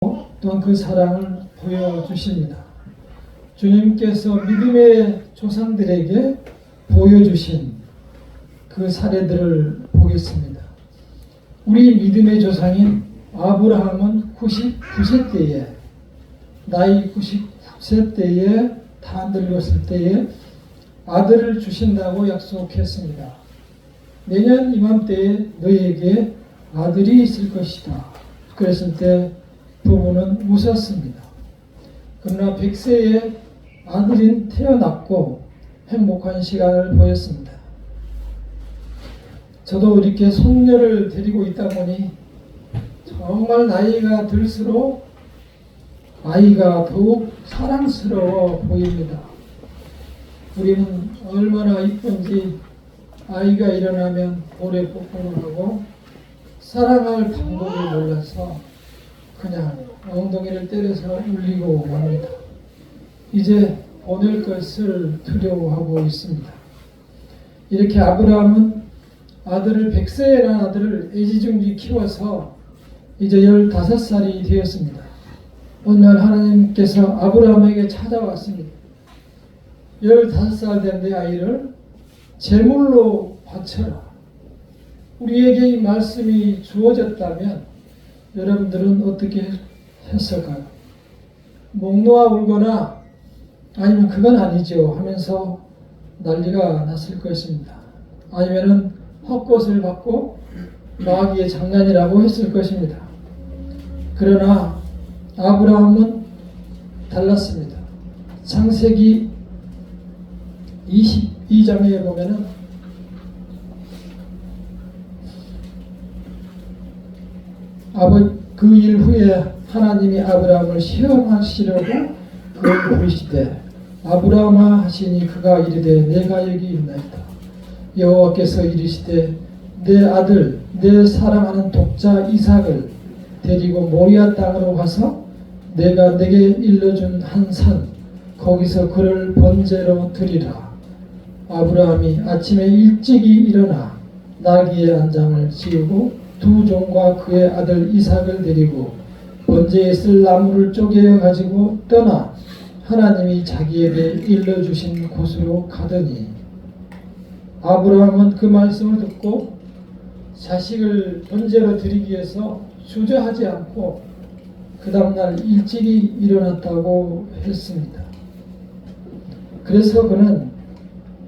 또한 그 사랑을 보여주십니다. 주님께서 믿음의 조상들에게 보여주신 그 사례들을 보겠습니다. 우리 믿음의 조상인 아브라함은 99세 때에, 나이 99세 때에 다 늙었을 때에 아들을 주신다고 약속했습니다. 내년 이맘때에 너에게 아들이 있을 것이다. 그랬을 때 부부는 웃었습니다. 그러나 100세에 아들이 태어났고 행복한 시간을 보냈습니다. 저도 이렇게 손녀를 데리고 있다 보니 정말 나이가 들수록 아이가 더욱 사랑스러워 보입니다. 우리는 얼마나 이쁜지 아이가 일어나면 볼에 뽀뽀를 하고 사랑할 방법을 몰라서 그냥 엉덩이를 때려서 울리고 맙니다. 이제 보낼 것을 두려워하고 있습니다. 이렇게 아브라함은 아들을 100세에 난 아들을 애지중지 키워서 이제 15살이 되었습니다. 어느 날 하나님께서 아브라함에게 찾아왔습니다. 15살 된 내 아이를 제물로 바쳐라. 우리에게 이 말씀이 주어졌다면 여러분들은 어떻게 했을까요? 목 놓아 울거나 아니면 그건 아니죠 하면서 난리가 났을 것입니다. 아니면은 헛것을 받고 마귀의 장난이라고 했을 것입니다. 그러나 아브라함은 달랐습니다. 창세기 22장에 보면은 그 일 후에 하나님이 아브라함을 시험하시려고 그를 부르시되 아브라함아 하시니 그가 이르되 내가 여기 있나이다. 여호와께서 이르시되 내 아들 내 사랑하는 독자 이삭을 데리고 모리아 땅으로 가서 내가 내게 일러준 한 산 거기서 그를 번제로 드리라. 아브라함이 아침에 일찍이 일어나 나귀의 안장을 지우고 두 종과 그의 아들 이삭을 데리고 번제에 쓸 나무를 쪼개어 가지고 떠나 하나님이 자기에게 일러주신 곳으로 가더니 아브라함은 그 말씀을 듣고 자식을 번제로 드리기 위해서 주저하지 않고 그 다음날 일찍이 일어났다고 했습니다. 그래서 그는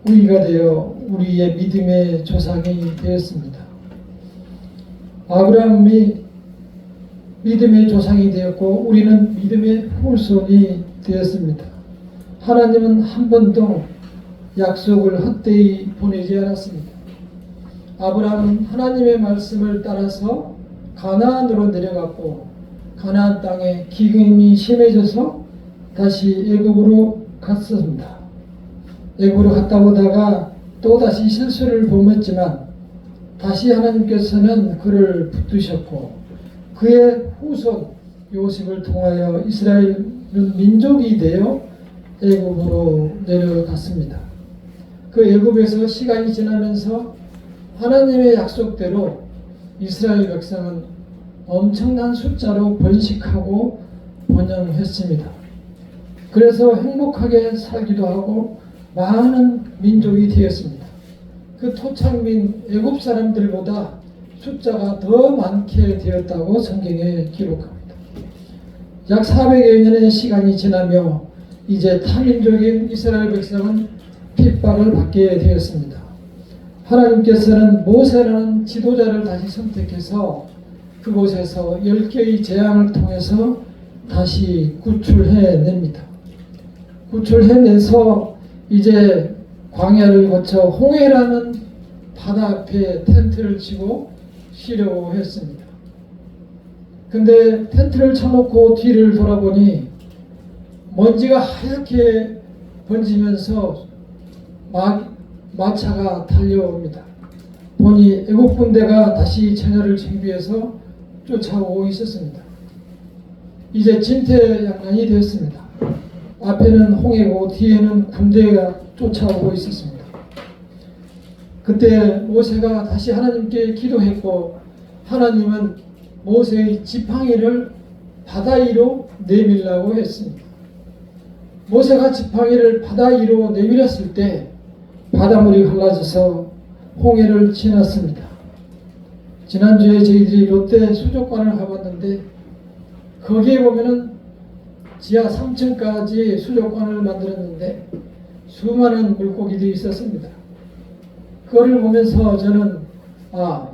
우리가 되어 우리의 믿음의 조상이 되었습니다. 아브라함이 믿음의 조상이 되었고 우리는 믿음의 후손이 되었습니다. 하나님은 한 번도 약속을 헛되이 보내지 않았습니다. 아브라함은 하나님의 말씀을 따라서 가나안으로 내려갔고 가나안 땅에 기근이 심해져서 다시 애굽으로 갔습니다. 애굽으로 갔다 오다가 또다시 실수를 범했지만 다시 하나님께서는 그를 붙드셨고 그의 후손 요셉을 통하여 이스라엘은 민족이 되어 애굽으로 내려갔습니다. 그 애굽에서 시간이 지나면서 하나님의 약속대로 이스라엘 백성은 엄청난 숫자로 번식하고 번영했습니다. 그래서 행복하게 살기도 하고 많은 민족이 되었습니다. 그 토착민 애굽 사람들보다 숫자가 더 많게 되었다고 성경에 기록합니다. 약 400여 년의 시간이 지나며 이제 타민족인 이스라엘 백성은 핍박을 받게 되었습니다. 하나님께서는 모세라는 지도자를 다시 선택해서 그곳에서 10개의 재앙을 통해서 다시 구출해냅니다. 구출해내서 이제 광야를 거쳐 홍해라는 바다 앞에 텐트를 치고 쉬려고 했습니다. 근데 텐트를 쳐놓고 뒤를 돌아보니 먼지가 하얗게 번지면서 마차가 달려옵니다. 보니 애국 군대가 다시 처녀를 정비해서 쫓아오고 있었습니다. 이제 진퇴양난이 되었습니다. 앞에는 홍해고 뒤에는 군대가 쫓아오고 있었습니다. 그때 모세가 다시 하나님께 기도했고 하나님은 모세의 지팡이를 바다 위로 내밀라고 했습니다. 모세가 지팡이를 바다 위로 내밀었을 때 바닷물이 갈라져서 홍해를 지났습니다. 지난주에 저희들이 롯데 수족관을 가봤는데 거기에 보면은 지하 3층까지 수족관을 만들었는데 수많은 물고기들이 있었습니다. 그거를 보면서 저는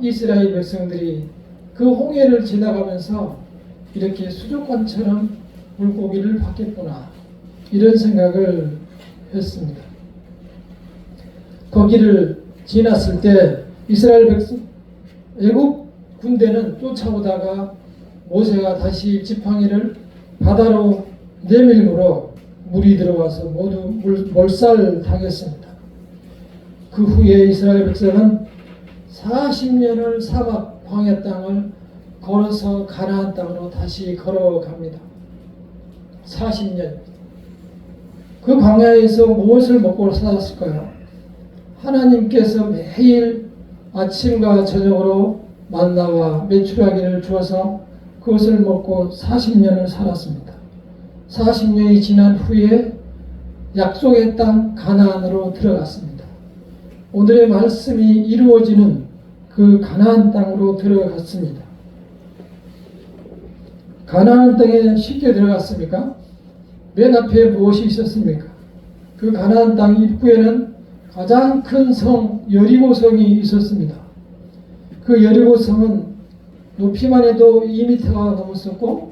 이스라엘 백성들이 그 홍해를 지나가면서 이렇게 수족관처럼 물고기를 봤겠구나, 이런 생각을 했습니다. 거기를 지났을 때 이스라엘 백성, 애국 군대는 쫓아오다가 모세가 다시 지팡이를 바다로 내밀므로 물이 들어와서 모두 몰살당했습니다. 그 후에 이스라엘 백성은 40년을 사막 광야 땅을 걸어서 가나안 땅으로 다시 걸어갑니다. 40년. 그 광야에서 무엇을 먹고 살았을까요? 하나님께서 매일 아침과 저녁으로 만나와 메추라기를 주어서 그것을 먹고 40년을 살았습니다. 40년이 지난 후에 약속의 땅 가나안으로 들어갔습니다. 오늘의 말씀이 이루어지는 그 가나안 땅으로 들어갔습니다. 가나안 땅에 쉽게 들어갔습니까? 맨 앞에 무엇이 있었습니까? 그 가나안 땅 입구에는 가장 큰 성 여리고성이 있었습니다. 그 여리고성은 높이만 해도 2m가 넘었었고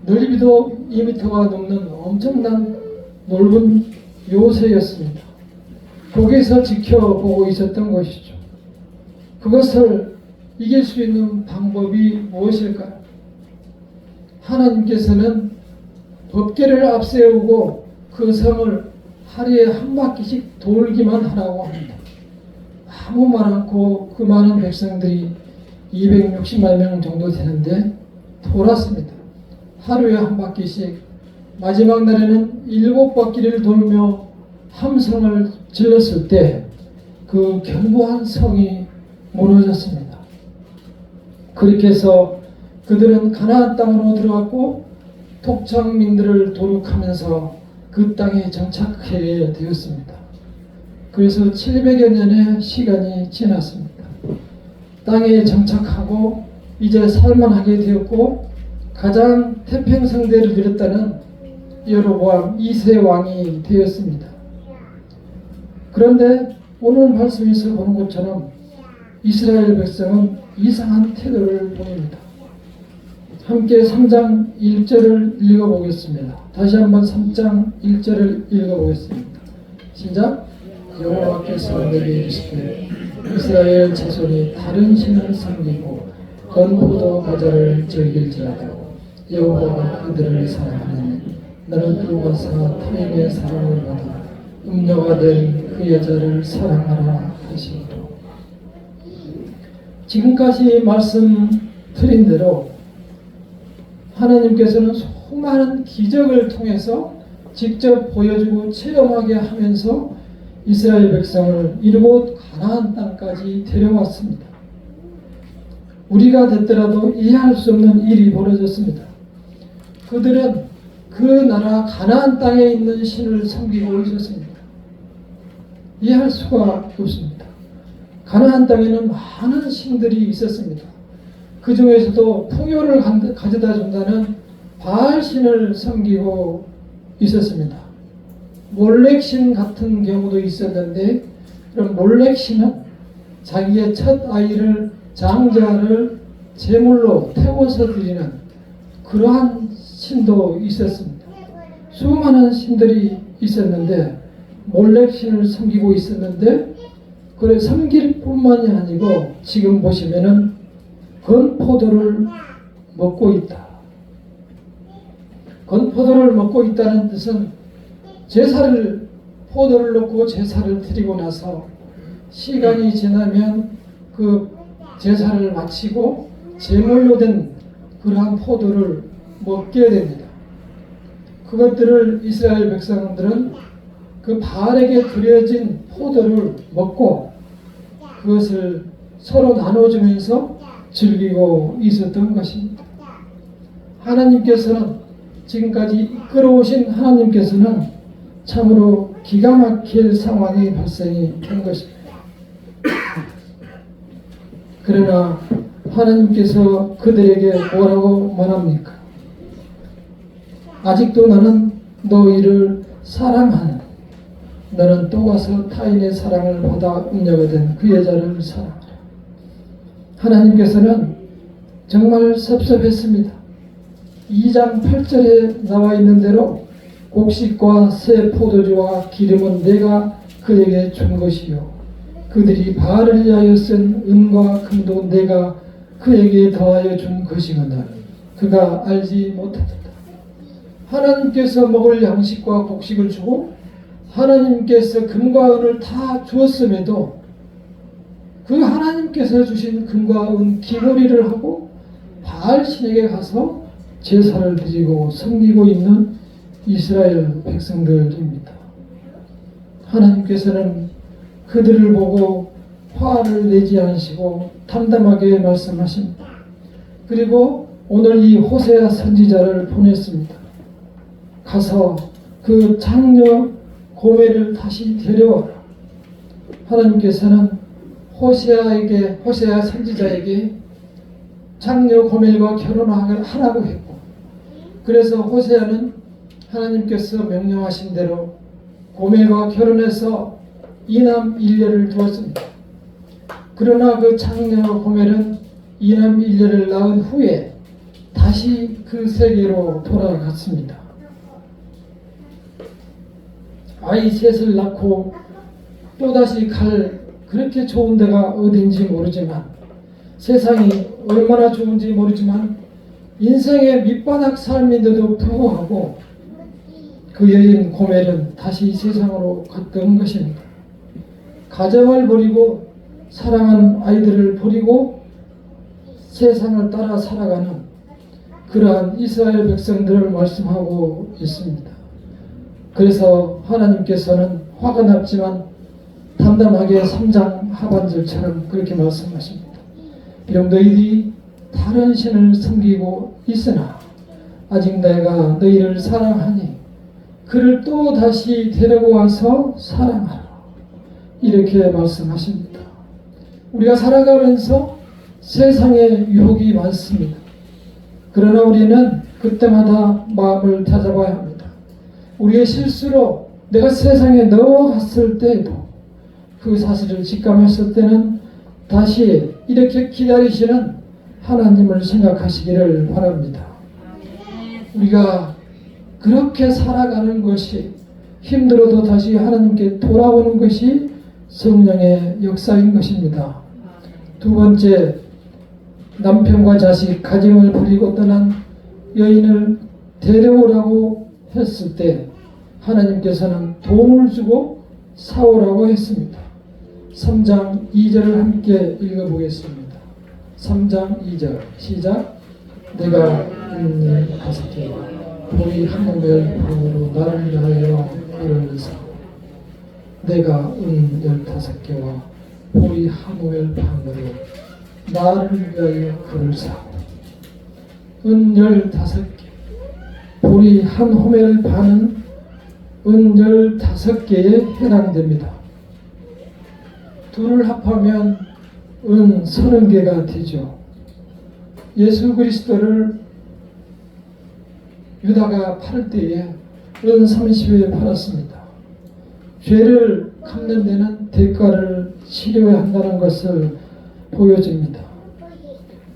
넓이도 2m가 넘는 엄청난 넓은 요새였습니다. 거기서 지켜보고 있었던 것이죠. 그것을 이길 수 있는 방법이 무엇일까요? 하나님께서는 법궤를 앞세우고 그 성을 하루에 한 바퀴씩 돌기만 하라고 합니다. 아무 말 않고 그 많은 백성들이 260만 명 정도 되는데 돌았습니다. 하루에 한 바퀴씩. 마지막 날에는 7바퀴를 돌며 함성을 질렀을 때 그 견고한 성이 무너졌습니다. 그렇게 해서 그들은 가나안 땅으로 들어갔고 토착민들을 도륙하면서 그 땅에 정착하게 되었습니다. 그래서 700여 년의 시간이 지났습니다. 땅에 정착하고 이제 살만하게 되었고 가장 태평성대를 누렸다는 여로보암 2세 왕이 되었습니다. 그런데 오늘 말씀에서 보는 것처럼 이스라엘 백성은 이상한 태도를 보입니다. 함께 3장 1절을 읽어보겠습니다. 다시 한번 3장 1절을 읽어보겠습니다. 시작. 여호와께서 내게 이르시되 이스라엘 자손이 다른 신을 섬기고 건포도 과자를 즐길지라도 여호와가 그들을 사랑하니 너는 들어와서 타인의 사랑을 받아 음녀가 된 그 여자를 사랑하라 하시니라. 지금까지 말씀드린 대로 하나님께서는 수많은 기적을 통해서 직접 보여주고 체험하게 하면서 이스라엘 백성을 이르고 가나안 땅까지 데려왔습니다. 우리가 됐더라도 이해할 수 없는 일이 벌어졌습니다. 그들은 그 나라 가나안 땅에 있는 신을 섬기고 있었습니다. 이해할 수가 없습니다. 가나안 땅에는 많은 신들이 있었습니다. 그 중에서도 풍요를 가져다 준다는 바알 신을 섬기고 있었습니다. 몰렉 신 같은 경우도 있었는데, 그럼 몰렉 신은 자기의 첫 아이를, 장자를 제물로 태워서 드리는 그러한 신도 있었습니다. 수많은 신들이 있었는데 몰렉 신을 섬기고 있었는데, 그래 섬길 뿐만이 아니고 지금 보시면은 건포도를 먹고 있다. 건포도를 먹고 있다는 뜻은 제사를, 포도를 넣고 제사를 드리고 나서 시간이 지나면 그 제사를 마치고 제물로 된 그러한 포도를 먹게 됩니다. 그것들을 이스라엘 백성들은 그 바알에게 드려진 포도를 먹고 그것을 서로 나눠주면서 즐기고 있었던 것입니다. 하나님께서는 지금까지 이끌어오신 하나님께서는 참으로 기가 막힐 상황이 발생이 된 것입니다. 그러나 하나님께서 그들에게 뭐라고 말합니까? 아직도 나는 너희를 사랑하는, 너는 또 가서 타인의 사랑을 받아 음녀가 된 그 여자를 사랑하라. 하나님께서는 정말 섭섭했습니다. 2장 8절에 나와 있는 대로 곡식과 새 포도주와 기름은 내가 그에게 준 것이요 그들이 바알을 위하여 쓴 은과 금도 내가 그에게 더하여 준 것이거늘 그가 알지 못하였다. 하나님께서 먹을 양식과 곡식을 주고 하나님께서 금과 은을 다 주었음에도 그 하나님께서 주신 금과 은 기머리를 하고 바알 신에게 가서 제사를 드리고 섬기고 있는 이스라엘 백성들입니다. 하나님께서는 그들을 보고 화를 내지 않으시고 담담하게 말씀하십니다. 그리고 오늘 이 호세아 선지자를 보냈습니다. 가서 그 장녀 고멜을 다시 데려와라. 하나님께서는 호세아 선지자에게 장녀 고멜과 결혼하라고 했고, 그래서 호세아는 하나님께서 명령하신 대로 고멜과 결혼해서 이남 일녀를 두었습니다. 그러나 그 장녀 고멜은 이남 일녀를 낳은 후에 다시 그 세계로 돌아갔습니다. 아이 셋을 낳고 또다시 갈 그렇게 좋은 데가 어딘지 모르지만, 세상이 얼마나 좋은지 모르지만 인생의 밑바닥 삶인데도 불구하고 그 여인 고멜은 다시 세상으로 갔던 것입니다. 가정을 버리고 사랑하는 아이들을 버리고 세상을 따라 살아가는 그러한 이스라엘 백성들을 말씀하고 있습니다. 그래서 하나님께서는 화가 났지만 담담하게 3장 하반절처럼 그렇게 말씀하십니다. 비록 너희들이 다른 신을 섬기고 있으나 아직 내가 너희를 사랑하니 그를 또 다시 데리고 와서 사랑하라. 이렇게 말씀하십니다. 우리가 살아가면서 세상에 유혹이 많습니다. 그러나 우리는 그때마다 마음을 다잡아야 합니다. 우리의 실수로 내가 세상에 넘어갔을 때에도 그 사실을 직감했을 때는 다시 이렇게 기다리시는 하나님을 생각하시기를 바랍니다. 우리가 그렇게 살아가는 것이 힘들어도 다시 하나님께 돌아오는 것이 성령의 역사인 것입니다. 두 번째, 남편과 자식, 가정을 버리고 떠난 여인을 데려오라고 했을 때 하나님께서는 돈을 주고 사오라고 했습니다. 3장 2절을 함께 읽어보겠습니다. 3장 2절 시작. 내가 은을 5개와 보리 한 오멜 방으로 나를 위하여 그를 사오. 내가 은 15개와 보리 한 오멜 방으로 나를 위하여 그를 사오. 은 15개, 보리 한 호멜 반은 은 15개에 해당됩니다. 둘을 합하면 은 30개가 되죠. 예수 그리스도를 유다가 팔 때에 은 30에 팔았습니다. 죄를 갚는 데는 대가를 치료해야 한다는 것을 보여줍니다.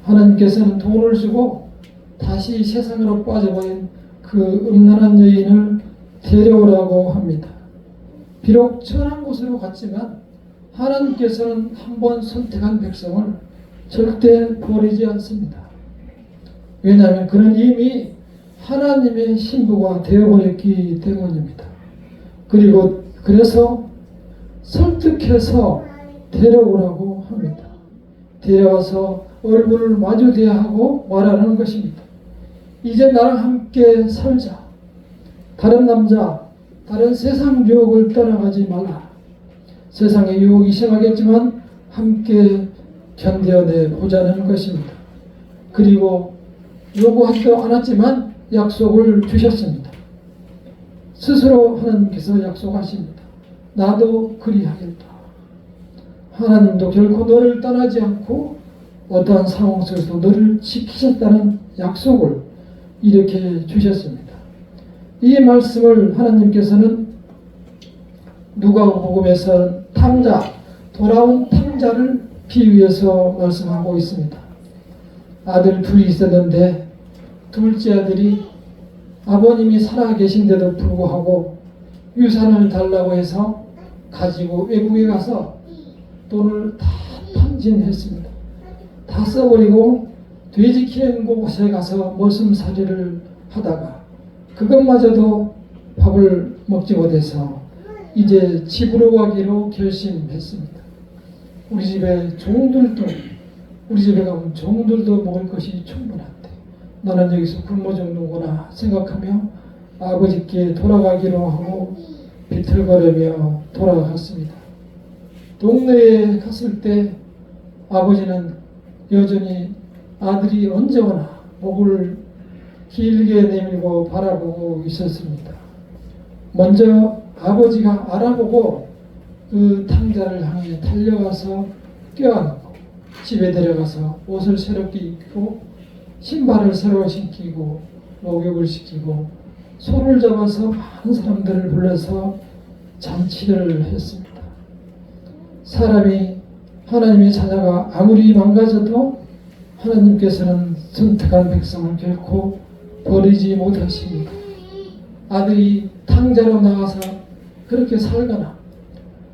하나님께서는 돈을 주고 다시 세상으로 빠져버린 그 음란한 여인을 데려오라고 합니다. 비록 천한 곳으로 갔지만 하나님께서는 한번 선택한 백성을 절대 버리지 않습니다. 왜냐하면 그는 이미 하나님의 신부가 되어버렸기 때문입니다. 그래서 설득해서 데려오라고 합니다. 데려와서 얼굴을 마주대야 하고 말하는 것입니다. 이제 나랑 함께 살자. 다른 남자, 다른 세상 유혹을 떠나가지 말라. 세상의 유혹이 심하겠지만 함께 견뎌내 보자는 것입니다. 그리고 요구하지도 않았지만 약속을 주셨습니다. 스스로 하나님께서 약속하십니다. 나도 그리하겠다. 하나님도 결코 너를 떠나지 않고 어떠한 상황 속에서 너를 지키셨다는 약속을 이렇게 주셨습니다. 이 말씀을 하나님께서는 누가복음에서 탕자, 돌아온 탕자를 비유해서 말씀하고 있습니다. 아들 둘이 있었는데 둘째 아들이 아버님이 살아계신데도 불구하고 유산을 달라고 해서 가지고 외국에 가서 돈을 다 탕진했습니다. 다 써버리고 돼지 키우는 곳에 가서 머슴살이를 하다가 그것마저도 밥을 먹지 못해서 이제 집으로 가기로 결심했습니다. 우리 집에 가면 종들도 먹을 것이 충분한데 나는 여기서 굶어 죽는구나 생각하며 아버지께 돌아가기로 하고 비틀거리며 돌아갔습니다. 동네에 갔을 때 아버지는 여전히 아들이 언제 오나 목을 길게 내밀고 바라보고 있었습니다. 먼저 아버지가 알아보고 그 탕자를 향해 달려가서 껴안고 집에 데려가서 옷을 새롭게 입고 신발을 새로 신기고 목욕을 시키고 손을 잡아서 많은 사람들을 불러서 잔치를 했습니다. 사람이 하나님의 자녀가 아무리 망가져도 하나님께서는 선택한 백성을 결코 버리지 못하십니다. 아들이 탕자로 나가서 그렇게 살거나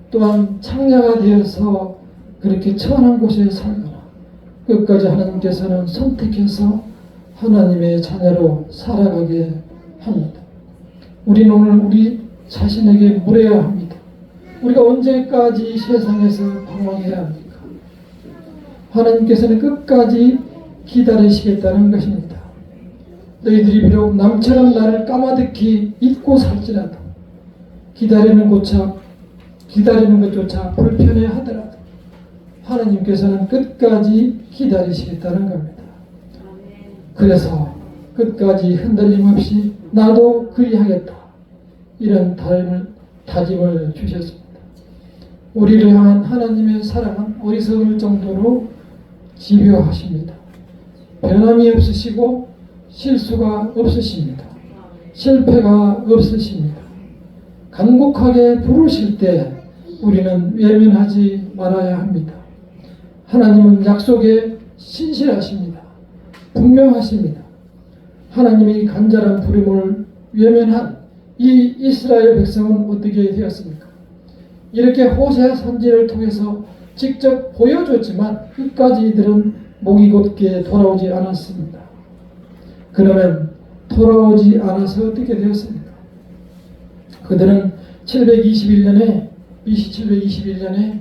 또한 창녀가 되어서 그렇게 천한 곳에 살거나 끝까지 하나님께서는 선택해서 하나님의 자녀로 살아가게 합니다. 우리는 오늘 우리 자신에게 물어야 합니다. 우리가 언제까지 세상에서 방황해야 합니까? 하나님께서는 끝까지 기다리시겠다는 것입니다. 너희들이 비록 남처럼 나를 까마득히 잊고 살지라도 기다리는 것조차 불편해 하더라도 하나님께서는 끝까지 기다리시겠다는 겁니다. 그래서 끝까지 흔들림 없이 나도 그리하겠다 이런 다짐을 주셨습니다. 우리를 향한 하나님의 사랑은 어리석을 정도로 집요하십니다. 변함이 없으시고 실수가 없으십니다. 실패가 없으십니다. 간곡하게 부르실 때 우리는 외면하지 말아야 합니다. 하나님은 약속에 신실하십니다. 분명하십니다. 하나님이 간절한 부름을 외면한 이 이스라엘 백성은 어떻게 되었습니까? 이렇게 호세 선지를 통해서 직접 보여줬지만 끝까지 이들은 목이 곧게 돌아오지 않았습니다. 그러면 돌아오지 않아서 어떻게 되었습니까? 그들은 721년에 BC 721년에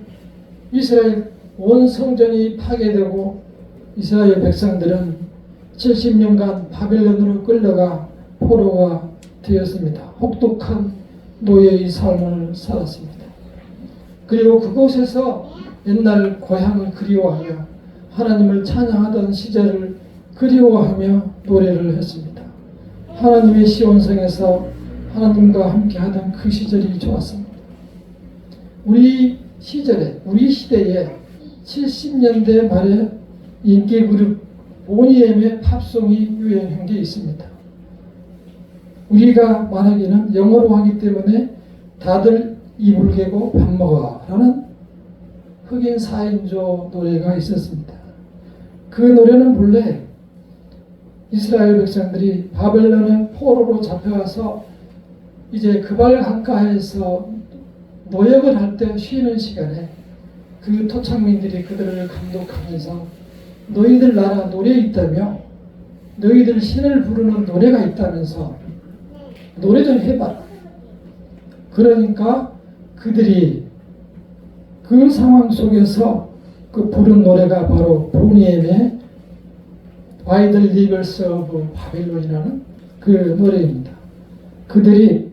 이스라엘 온 성전이 파괴되고 이스라엘 백성들은 70년간 바벨론으로 끌려가 포로가 되었습니다. 혹독한 노예의 삶을 살았습니다. 그리고 그곳에서 옛날 고향을 그리워하며 하나님을 찬양하던 시절을 그리워하며 노래를 했습니다. 하나님의 시온성에서 하나님과 함께하던 그 시절이 좋았습니다. 우리 시대에 70년대 말에 인기 그룹 보니엠의 팝송이 유행한 게 있습니다. 우리가 말하기는 영어로 하기 때문에 다들 이불 개고 밥 먹어 라는 흑인 4인조 노래가 있었습니다. 그 노래는 본래 이스라엘 백성들이 바벨론의 포로로 잡혀와서 이제 그발 강가에서 노역을 할 때 쉬는 시간에 그 토착민들이 그들을 감독하면서 너희들 나라 노래 있다며 너희들 신을 부르는 노래가 있다면서 노래 좀 해봐라. 그러니까 그들이 그 상황 속에서 그 부른 노래가 바로 보니엠의 By the Rivers of Babylon이라는 그 노래입니다. 그들이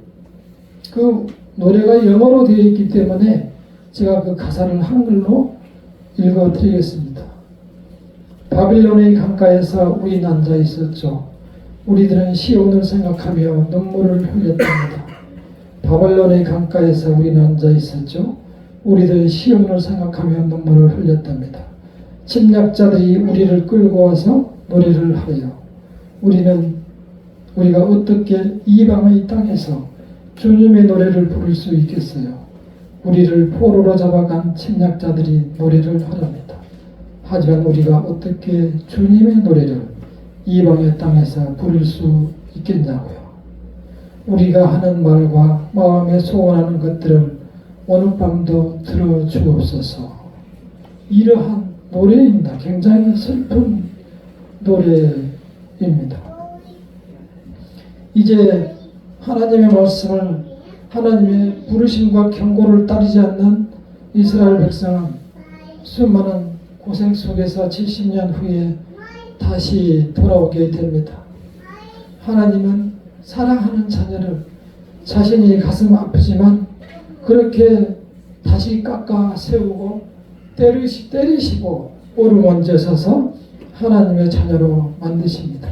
그 노래가 영어로 되어 있기 때문에 제가 그 가사를 한글로 읽어드리겠습니다. 바빌론의 강가에서 우리는 앉아 있었죠. 우리들은 시온을 생각하며 눈물을 흘렸답니다. 바빌론의 강가에서 우리는 앉아 있었죠. 우리들은 시온을 생각하며 눈물을 흘렸답니다. 침략자들이 우리를 끌고 와서 노래를 하여 우리가 어떻게 이방의 땅에서 주님의 노래를 부를 수 있겠어요? 우리를 포로로 잡아간 침략자들이 노래를 하랍니다. 하지만 우리가 어떻게 주님의 노래를 이방의 땅에서 부를 수 있겠냐고요. 우리가 하는 말과 마음에 소원하는 것들을 오늘 밤도 들어주옵소서. 이러한 노래입니다. 굉장히 슬픈 노래입니다. 이제 하나님의 말씀을, 하나님의 부르심과 경고를 따르지 않는 이스라엘 백성은 수많은 고생 속에서 70년 후에 다시 돌아오게 됩니다. 하나님은 사랑하는 자녀를 자신이 가슴 아프지만 그렇게 다시 깎아 세우고 때리시고 오르몬져 서서 하나님의 자녀로 만드십니다.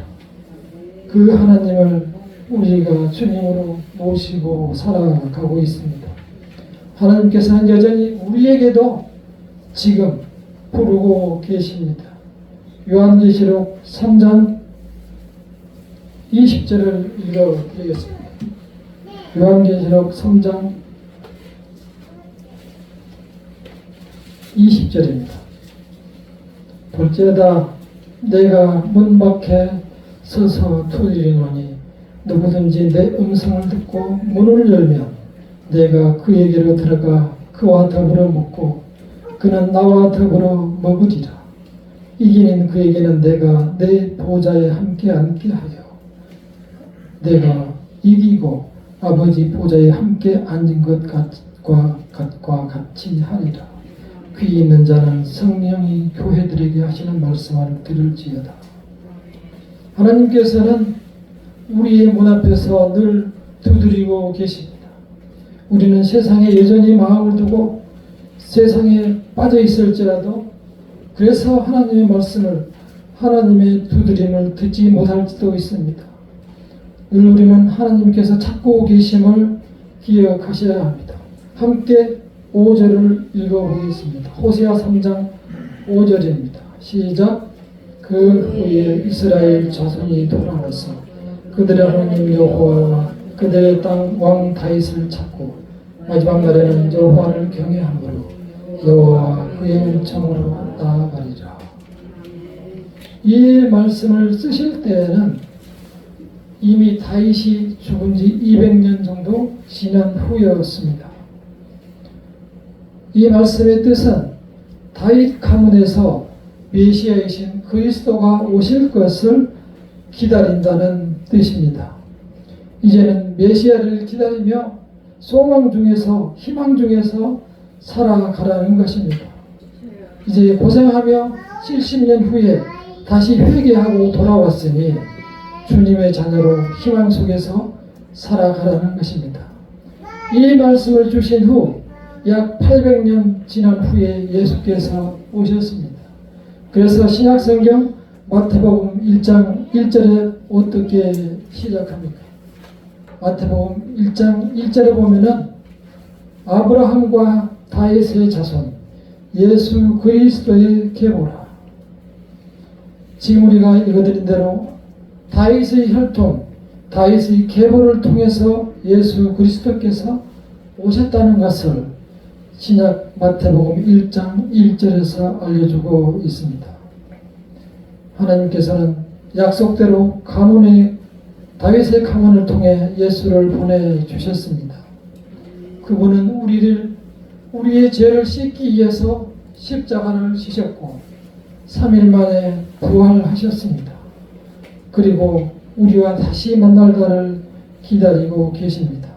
그 하나님을 우리가 주님으로 모시고 살아가고 있습니다. 하나님께서는 여전히 우리에게도 지금 부르고 계십니다. 요한계시록 3장 20절을 읽어드리겠습니다. 요한계시록 3장 20절입니다. 볼지어다 내가 문 밖에 서서 두드리노니 누구든지 내 음성을 듣고 문을 열면 내가 그에게로 들어가 그와 더불어 먹고 그는 나와 더불어 먹으리라. 이기는 그에게는 내가 내 보좌에 함께 앉게 하여 내가 이기고 아버지 보좌에 함께 앉은 것과 같이 하리라. 귀 있는 자는 성령이 교회들에게 하시는 말씀을 들을지어다. 하나님께서는 우리의 문 앞에서 늘 두드리고 계십니다. 우리는 세상에 여전히 마음을 두고 세상에 빠져 있을지라도 그래서 하나님의 말씀을, 하나님의 두드림을 듣지 못할 수도 있습니다. 늘 우리는 하나님께서 찾고 계심을 기억하셔야 합니다. 함께 5절을 읽어보겠습니다. 호세아 3장 5절입니다. 시작. 그 후에 이스라엘 자손이 돌아와서 그들의 하나님 여호와와 그들의 땅 왕 다윗을 찾고 마지막 날에는 여호와를 경외함으로 여호와 그의 은총으로 나아가리라. 이 말씀을 쓰실 때에는 이미 다윗이 죽은 지 200년 정도 지난 후였습니다. 이 말씀의 뜻은 다윗 가문에서 메시아이신 그리스도가 오실 것을 기다린다는 뜻입니다. 이제는 메시아를 기다리며 소망 중에서, 희망 중에서 살아가라는 것입니다. 이제 고생하며 70년 후에 다시 회개하고 돌아왔으니 주님의 자녀로 희망 속에서 살아가라는 것입니다. 이 말씀을 주신 후 약 800년 지난 후에 예수께서 오셨습니다. 그래서 신약성경 마태복음 1장 1절에 어떻게 시작합니까? 마태복음 1장 1절에 보면은 아브라함과 다윗의 자손 예수 그리스도의 계보라. 지금 우리가 읽어드린 대로 다윗의 혈통, 다윗의 계보를 통해서 예수 그리스도께서 오셨다는 것을 신약 마태복음 1장 1절에서 알려주고 있습니다. 하나님께서는 약속대로 다윗의 가문을 통해 예수를 보내주셨습니다. 그분은 우리의 죄를 씻기 위해서 십자가를 지셨고 3일 만에 부활하셨습니다. 그리고 우리와 다시 만날 날을 기다리고 계십니다.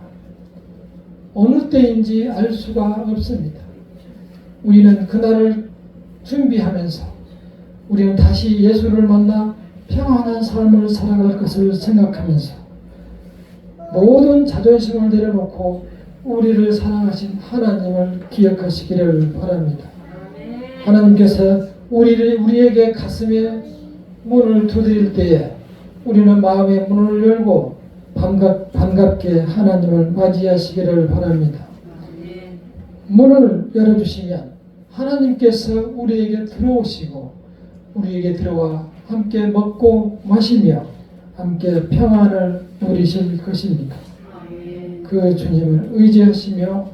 어느 때인지 알 수가 없습니다. 우리는 그날을 준비하면서 우리는 다시 예수를 만나 평안한 삶을 살아갈 것을 생각하면서 모든 자존심을 내려놓고 우리를 사랑하신 하나님을 기억하시기를 바랍니다. 하나님께서 우리에게 가슴에 문을 두드릴 때에 우리는 마음의 문을 열고 반갑게 하나님을 맞이하시기를 바랍니다. 문을 열어주시면 하나님께서 우리에게 들어오시고 우리에게 들어와 함께 먹고 마시며 함께 평안을 누리실 것입니다. 그 주님을 의지하시며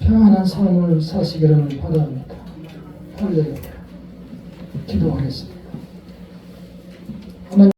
평안한 삶을 사시기를 바랍니다. 할렐루야. 기도하겠습니다.